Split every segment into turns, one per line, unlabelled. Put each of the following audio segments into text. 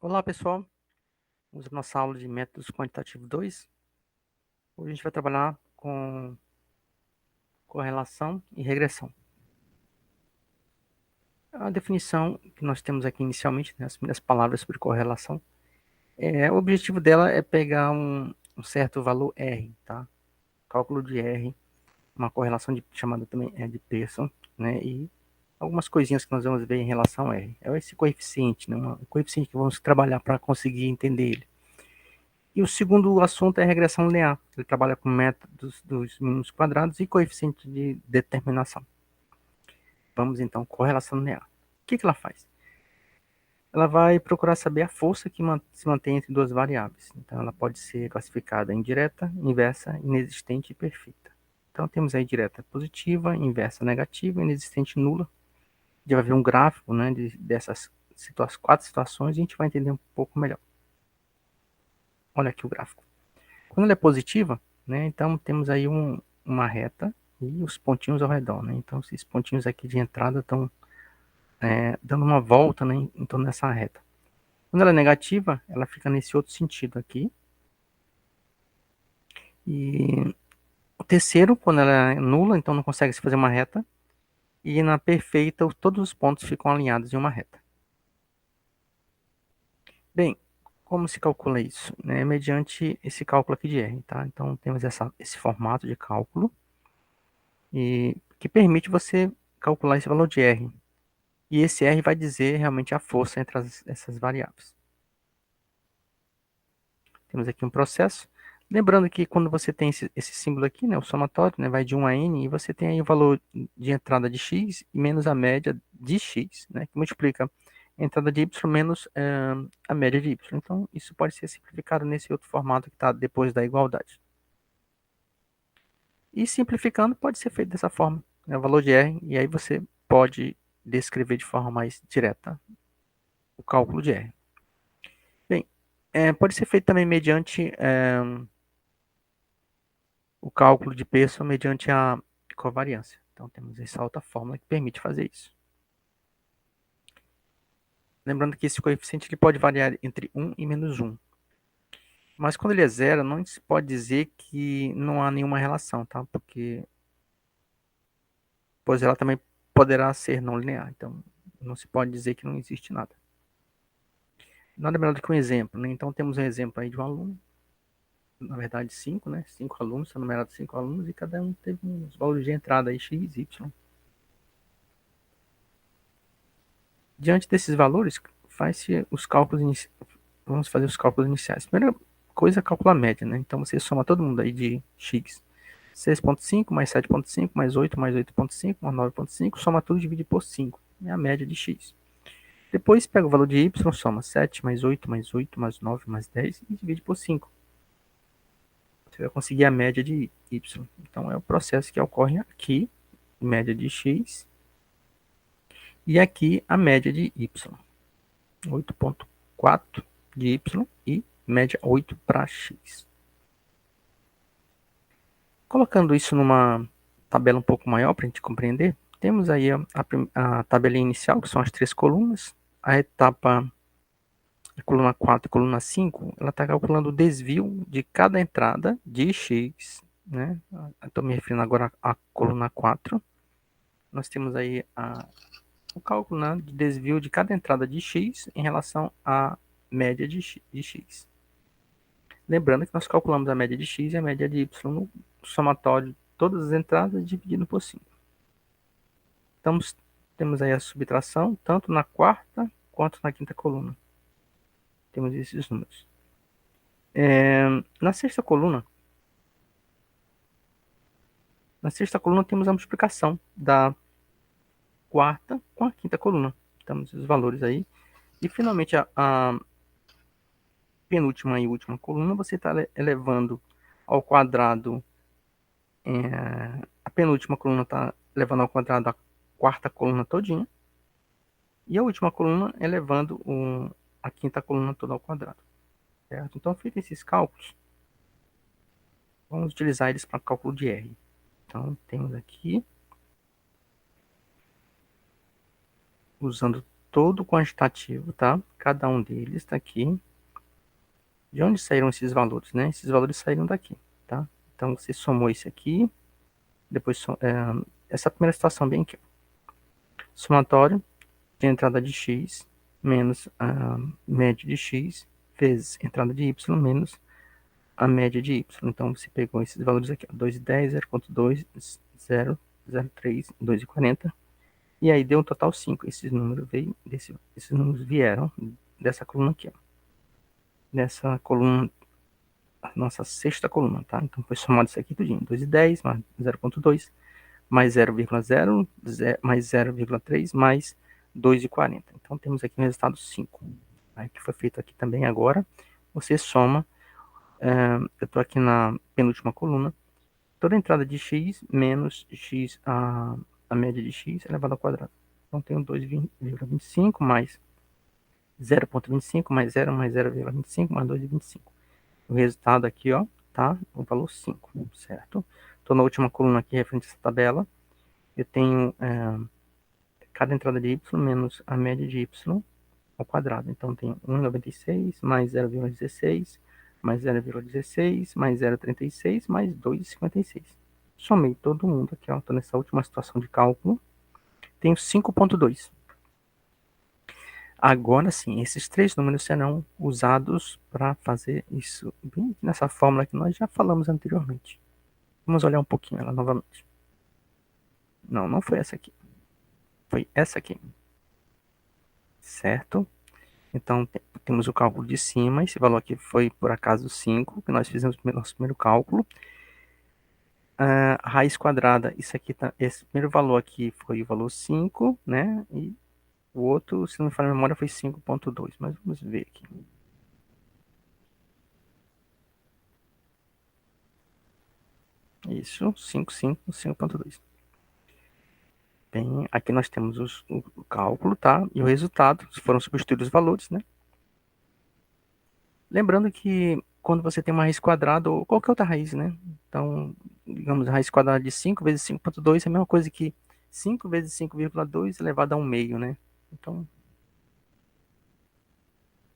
Olá pessoal, vamos à nossa aula de métodos quantitativos 2. Hoje a gente vai trabalhar com correlação e regressão. A definição que nós temos aqui inicialmente, né, as primeiras palavras sobre correlação, o objetivo dela é pegar um certo valor R, tá? Cálculo de R, uma correlação chamada também de Pearson, né? E algumas coisinhas que nós vamos ver em relação a R. É esse coeficiente, né? Um coeficiente que vamos trabalhar para conseguir entender ele. E o segundo assunto é regressão linear. Ele trabalha com métodos dos mínimos quadrados e coeficiente de determinação. Vamos então, correlação linear. O que ela faz? Ela vai procurar saber a força que se mantém entre duas variáveis. Então, ela pode ser classificada em direta, inversa, inexistente e perfeita. Então, temos aí direta positiva, inversa negativa, inexistente nula. A gente vai ver um gráfico, né, dessas quatro situações e a gente vai entender um pouco melhor. Olha aqui o gráfico. Quando ela é positiva, né, então temos aí uma reta e os pontinhos ao redor, né? Então esses pontinhos aqui de entrada estão dando uma volta, né, em torno dessa reta. Quando ela é negativa, ela fica nesse outro sentido aqui. E o terceiro, quando ela é nula, então não consegue se fazer uma reta. E na perfeita, todos os pontos ficam alinhados em uma reta. Bem, como se calcula isso? Né? Mediante esse cálculo aqui de R, tá? Então temos esse formato de cálculo e que permite você calcular esse valor de R. E esse R vai dizer realmente a força entre essas variáveis. Temos aqui um processo. Lembrando que quando você tem esse símbolo aqui, né, o somatório, né, vai de 1 a n, e você tem aí o valor de entrada de x menos a média de x, né, que multiplica a entrada de y menos a média de y. Então, isso pode ser simplificado nesse outro formato que está depois da igualdade. E simplificando, pode ser feito dessa forma, né, o valor de R, e aí você pode descrever de forma mais direta o cálculo de R. Bem, pode ser feito também mediante o cálculo de Pearson mediante a covariância. Então temos essa outra fórmula que permite fazer isso. Lembrando que esse coeficiente ele pode variar entre 1 e menos 1. Mas quando ele é zero, não se pode dizer que não há nenhuma relação, tá? Porque, pois ela também poderá ser não linear. Então, não se pode dizer que não existe nada. Nada melhor do que um exemplo, né? Então, temos um exemplo aí de um aluno, na verdade, 5, né? 5 alunos, são numerados 5 alunos, e cada um teve uns valores de entrada aí, x, y. Diante desses valores, faz-se os cálculos vamos fazer os cálculos iniciais. Primeira coisa é calcular a média, né? Então você soma todo mundo aí de x. 6,5 mais 7,5 mais 8,5 mais 9,5, soma tudo e divide por 5. É a média de x. Depois pega o valor de y, soma 7 mais 8 mais 8 mais 9 mais 10 e divide por 5. Você vai conseguir a média de y. Então é o processo que ocorre aqui, média de x, e aqui a média de y. 8,4 de y e média 8 para x. Colocando isso numa tabela um pouco maior para a gente compreender, temos aí a tabelinha inicial, que são as três colunas. A etapa, a coluna 4 e a coluna 5, ela está calculando o desvio de cada entrada de x. Né? Estou me referindo agora à coluna 4. Nós temos aí o cálculo, né, de desvio de cada entrada de x em relação à média de x. Lembrando que nós calculamos a média de x e a média de y no somatório de todas as entradas dividido por 5. Então, temos aí a subtração, tanto na quarta quanto na quinta coluna. Temos esses números. Na sexta coluna, temos a multiplicação da quarta com a quinta coluna. Temos os valores aí. E, finalmente, a penúltima e última coluna, você está elevando ao quadrado. A penúltima coluna está levando ao quadrado a quarta coluna todinha. E a última coluna elevando a quinta coluna toda ao quadrado. Certo? Então, feitos esses cálculos, vamos utilizar eles para cálculo de R. Então, temos aqui, usando todo quantitativo, tá? Cada um deles está aqui. De onde saíram esses valores, né? Esses valores saíram daqui, tá? Então, você somou esse aqui, depois essa primeira situação bem aqui. Somatório de entrada de x menos a média de x vezes entrada de y menos a média de y. Então, você pegou esses valores aqui, 2,10, 0,2, 0, 0,3, 2,40. E aí deu um total 5. Esses números vieram dessa coluna aqui, ó. Dessa coluna, a nossa sexta coluna, tá? Então foi somado isso aqui tudinho. 2,10 mais 0,2 mais 0,0 mais 0,3 mais 2,40. Então temos aqui um resultado 5. Aí, que foi feito aqui também agora. Você soma, eu estou aqui na penúltima coluna, toda entrada de x menos x, a média de x elevado ao quadrado. Então tenho 2,25 mais 0,25 mais 0 mais 0,25 mais 2,25. O resultado aqui, ó, tá? O valor 5, certo? Estou na última coluna aqui, referente a essa tabela. Eu tenho cada entrada de y menos a média de y ao quadrado. Então, tem 1,96 mais 0,16 mais 0,16 mais 0,36 mais 2,56. Somei todo mundo aqui, ó. Estou nessa última situação de cálculo. Tenho 5,2. Agora sim, esses três números serão usados para fazer isso bem nessa fórmula que nós já falamos anteriormente. Vamos olhar um pouquinho ela novamente. Não, não foi essa aqui. Foi essa aqui. Certo? Então, temos o cálculo de cima. Esse valor aqui foi, por acaso, 5, que nós fizemos o nosso primeiro cálculo. Raiz quadrada, isso aqui tá, esse primeiro valor aqui foi o valor 5, né? E o outro, se não me falha a memória, foi 5,2. Mas vamos ver aqui. Isso, 5,2. Bem, aqui nós temos o cálculo, tá? E o resultado, foram substituídos os valores, né? Lembrando que quando você tem uma raiz quadrada ou qualquer outra raiz, né? Então, digamos, a raiz quadrada de 5 vezes 5,2 é a mesma coisa que 5 vezes 5,2 elevado a 1 meio, né? Então,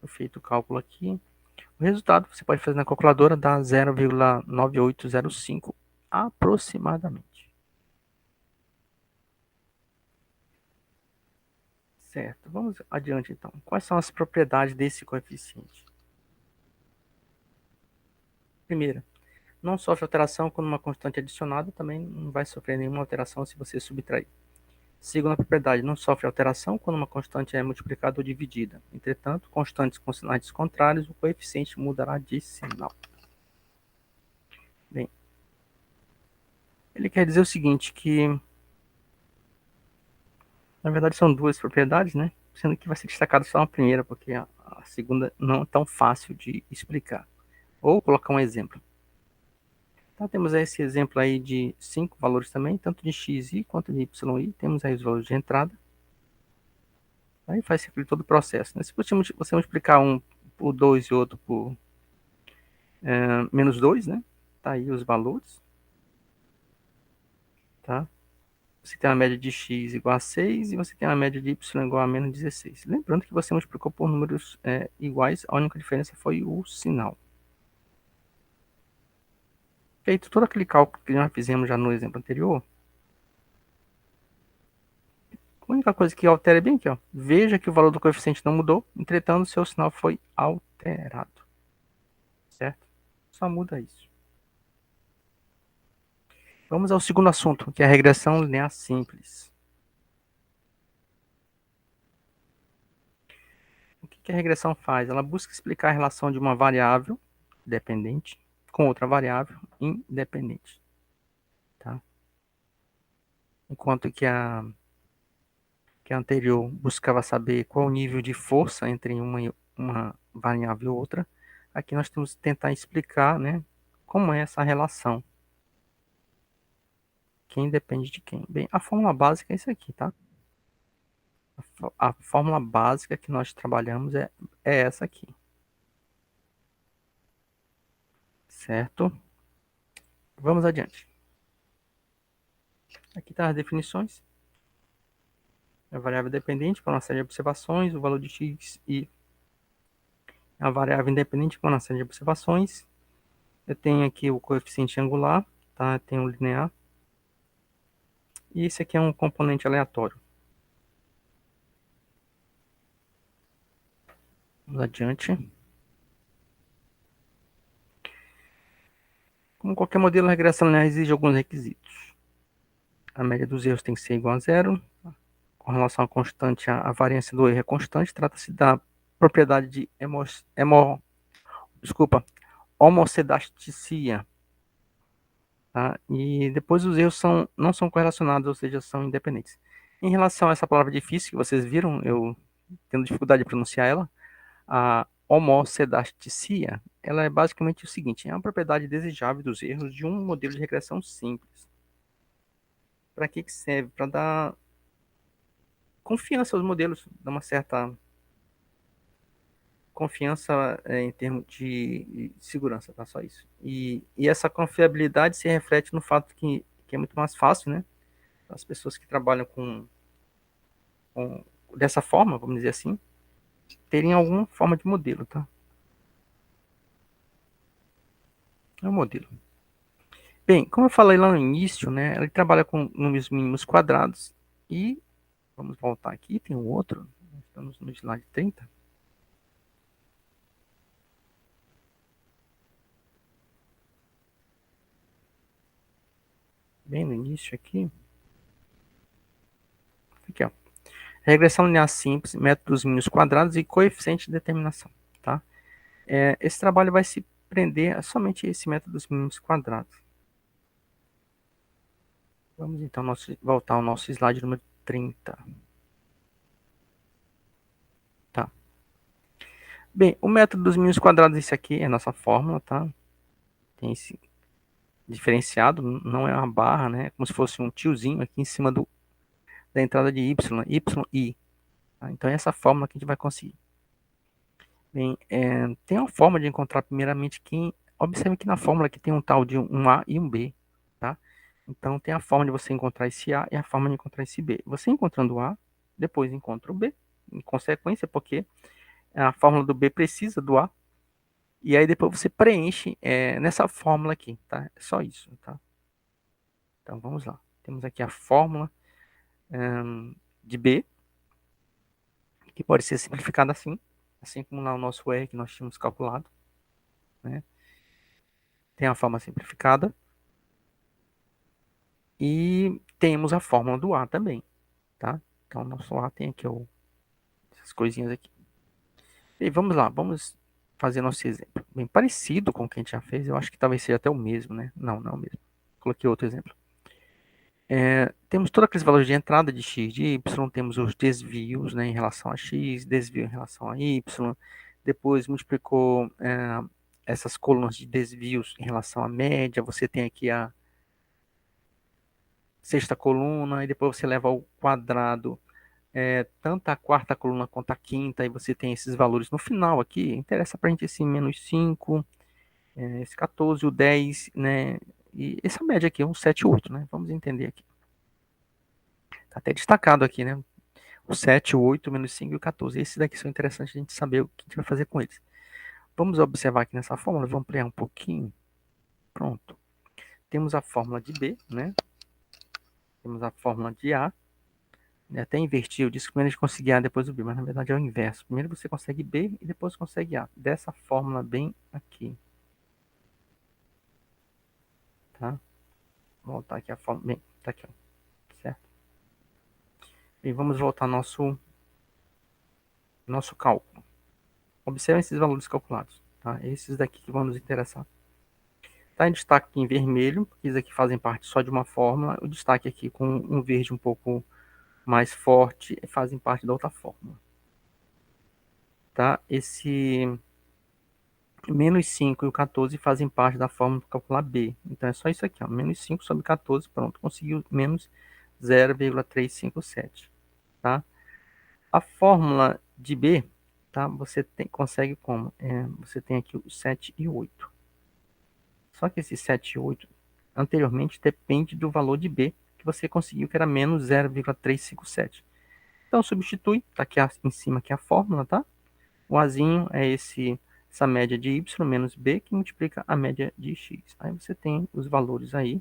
foi feito o cálculo aqui. O resultado você pode fazer na calculadora, dá 0,9805 aproximadamente. Certo, vamos adiante então. Quais são as propriedades desse coeficiente? Primeira, não sofre alteração quando uma constante é adicionada, também não vai sofrer nenhuma alteração se você subtrair. Segunda propriedade, não sofre alteração quando uma constante é multiplicada ou dividida. Entretanto, constantes com sinais contrários, o coeficiente mudará de sinal. Bem, ele quer dizer o seguinte, que na verdade são duas propriedades, né? Sendo que vai ser destacada só a primeira, porque a segunda não é tão fácil de explicar. Ou colocar um exemplo. Então, temos esse exemplo aí de 5 valores também, tanto de xi quanto de yi. Temos aí os valores de entrada. Aí faz todo o processo, né? Se você multiplicar um por 2 e outro por menos 2, né? Tá aí os valores. Tá? Você tem uma média de x igual a 6 e você tem uma média de y igual a menos 16. Lembrando que você multiplicou por números iguais, a única diferença foi o sinal. Feito todo aquele cálculo que nós fizemos já no exemplo anterior, a única coisa que altera é bem aqui, ó. Veja que o valor do coeficiente não mudou, entretanto, seu sinal foi alterado. Certo? Só muda isso. Vamos ao segundo assunto, que é a regressão linear simples. O que a regressão faz? Ela busca explicar a relação de uma variável dependente com outra variável independente. Tá? Enquanto que a anterior buscava saber qual o nível de força entre uma variável e outra, aqui nós temos que tentar explicar, né, como é essa relação. Quem depende de quem? Bem, a fórmula básica é isso aqui, tá? A fórmula básica que nós trabalhamos é essa aqui. Certo? Vamos adiante. Aqui tá as definições. variável dependente para uma série de observações, o valor de x e a variável independente para uma série de observações. Eu tenho aqui o coeficiente angular, tá? Eu tenho o linear. E esse aqui é um componente aleatório. Vamos adiante. Como qualquer modelo, a regressão linear exige alguns requisitos. A média dos erros tem que ser igual a zero. Com relação à constante, a variância do erro é constante. Trata-se da propriedade de homocedasticia. Tá? E depois os erros não são correlacionados, ou seja, são independentes. Em relação a essa palavra difícil que vocês viram, eu tendo dificuldade de pronunciar ela, a homocedasticia, ela é basicamente o seguinte: é uma propriedade desejável dos erros de um modelo de regressão simples. Para que serve? Para dar confiança aos modelos, dar uma certa confiança em termos de segurança, tá? Só isso. E essa confiabilidade se reflete no fato que é muito mais fácil, né? As pessoas que trabalham com dessa forma, vamos dizer assim, terem alguma forma de modelo, tá? É um modelo. Bem, como eu falei lá no início, né? Ele trabalha com números mínimos quadrados e vamos voltar aqui, tem um outro. Estamos no slide 30. Bem no início aqui. Aqui, ó. Regressão linear simples, método dos mínimos quadrados e coeficiente de determinação, tá? Esse trabalho vai se prender a somente esse método dos mínimos quadrados. Vamos então voltar ao nosso slide número 30. Tá. Bem, o método dos mínimos quadrados, esse aqui é a nossa fórmula, tá? Tem esse diferenciado, não é uma barra, né? É como se fosse um tiozinho aqui em cima da entrada de y, y, tá? Então é essa fórmula que a gente vai conseguir. Bem, tem uma forma de encontrar primeiramente quem... Observe que na fórmula aqui tem um tal de um A e um B, tá? Então tem a forma de você encontrar esse A e a forma de encontrar esse B. Você encontrando o A, depois encontra o B, em consequência, porque a fórmula do B precisa do A, e aí depois você preenche nessa fórmula aqui, tá? É só isso, tá? Então vamos lá. Temos aqui a fórmula de B, que pode ser simplificada assim como lá o nosso R que nós tínhamos calculado, né? Tem a forma simplificada e temos a fórmula do A também, tá? Então, o nosso A tem aqui essas coisinhas aqui. E vamos lá, vamos fazer nosso exemplo. Bem parecido com o que a gente já fez, eu acho que talvez seja até o mesmo, né? Não, não é o mesmo. Coloquei outro exemplo. Temos todos aqueles valores de entrada de x, de y, temos os desvios, né, em relação a x, desvio em relação a y, depois multiplicou essas colunas de desvios em relação à média, você tem aqui a sexta coluna, e depois você leva ao quadrado tanto a quarta coluna quanto a quinta, e você tem esses valores no final aqui. Interessa para a gente esse menos 5, esse 14, o 10, né? E essa média aqui é um 7 e 8, né? Vamos entender aqui. Está até destacado aqui, né? O 7, o 8, o menos 5 e o 14. Esses daqui são interessantes a gente saber o que a gente vai fazer com eles. Vamos observar aqui nessa fórmula, vamos ampliar um pouquinho. Pronto. Temos a fórmula de B, né? Temos a fórmula de A. Até inverti, eu disse que primeiro a gente conseguia A depois o B, mas na verdade é o inverso. Primeiro você consegue B e depois consegue A. Dessa fórmula bem aqui. Tá? Vou voltar aqui a fórmula. Bem, tá aqui, ó. Certo? E vamos voltar ao nosso cálculo. Observe esses valores calculados. Tá? Esses daqui que vão nos interessar. Está em destaque aqui em vermelho, porque esses aqui fazem parte só de uma fórmula. O destaque aqui com um verde um pouco mais forte fazem parte da outra fórmula. Tá? Esse menos 5 e o 14 fazem parte da fórmula para calcular B. Então é só isso aqui, ó. Menos 5 sobre 14, pronto, conseguiu menos 0,357. Tá? A fórmula de B, tá? Você consegue como? Você tem aqui o 7 e 8. Só que esse 7 e 8 anteriormente depende do valor de B que você conseguiu, que era menos 0,357. Então, substitui, tá aqui em cima aqui a fórmula, tá? O Azinho é essa média de y menos b que multiplica a média de x. Aí você tem os valores aí,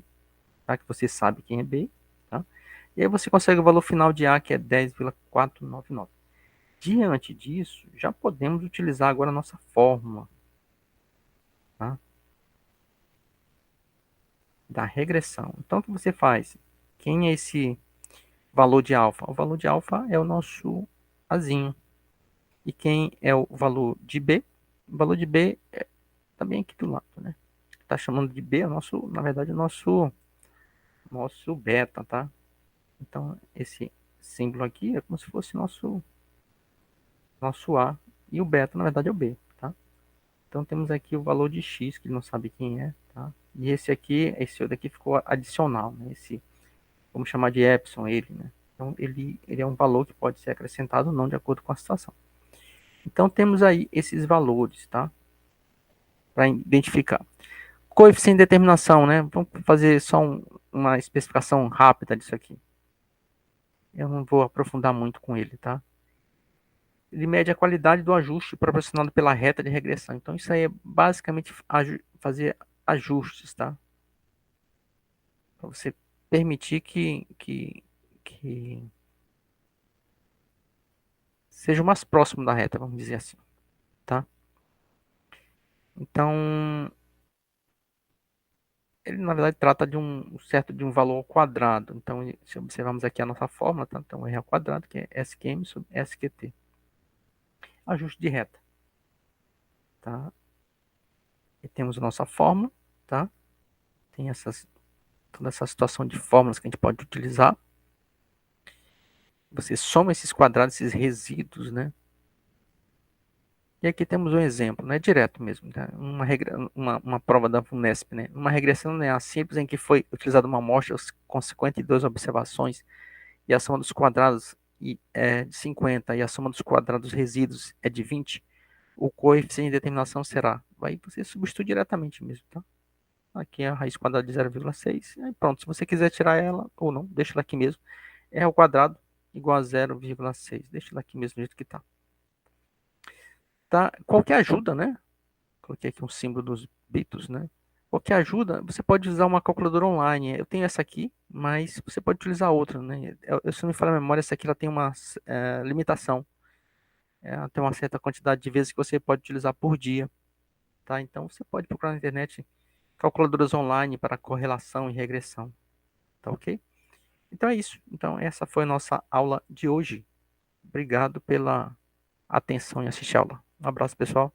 tá? Que você sabe quem é b, tá? E aí você consegue o valor final de A, que é 10,499. Diante disso, já podemos utilizar agora a nossa fórmula, tá? Da regressão. Então, o que você faz? Quem é esse valor de alfa? O valor de alfa é o nosso Azinho. E quem é o valor de B? O valor de B é também aqui do lado, né? Tá chamando de B, é o nosso, na verdade, o nosso beta, tá? Então, esse símbolo aqui é como se fosse nosso A. E o beta, na verdade, é o B, tá? Então, temos aqui o valor de X, que ele não sabe quem é, tá? E esse aqui, esse outro aqui ficou adicional, né? Esse, vamos chamar de epsilon ele, né? Então, ele é um valor que pode ser acrescentado ou não de acordo com a situação. Então, temos aí esses valores, tá? Para identificar. Coeficiente de determinação, né? Vamos fazer só uma especificação rápida disso aqui. Eu não vou aprofundar muito com ele, tá? Ele mede a qualidade do ajuste proporcionado pela reta de regressão. Então, isso aí é basicamente fazer ajustes, tá? Para você permitir que seja o mais próximo da reta, vamos dizer assim, tá? Então, ele na verdade trata de um valor ao quadrado. Então, se observarmos aqui a nossa fórmula, tá? Então, R ao quadrado, que é SQM sobre SQT. Ajuste de reta, tá? E temos a nossa fórmula, tá? Tem toda essa situação de fórmulas que a gente pode utilizar. Você soma esses quadrados, esses resíduos, né? E aqui temos um exemplo, né? Direto mesmo, tá? Uma prova da VUNESP, né? Uma regressão linear simples em que foi utilizada uma amostra com 52 observações e a soma dos quadrados é de 50 e a soma dos quadrados resíduos é de 20, o coeficiente de determinação será. Aí você substitui diretamente mesmo, tá? Aqui é a raiz quadrada de 0,6. Aí pronto, se você quiser tirar ela ou não, deixa ela aqui mesmo. R ao quadrado igual a 0,6. Deixa ela aqui mesmo do jeito que tá. Tá? Qualquer ajuda, né? Coloquei aqui um símbolo dos bitos, né? Qualquer ajuda, você pode usar uma calculadora online. Eu tenho essa aqui, mas você pode utilizar outra, né? Se não me falha a memória, essa aqui ela tem uma limitação. Tem uma certa quantidade de vezes que você pode utilizar por dia, tá? Então você pode procurar na internet calculadoras online para correlação e regressão, tá ok? Então é isso. Então essa foi a nossa aula de hoje. Obrigado pela atenção e assistir a aula. Um abraço, pessoal.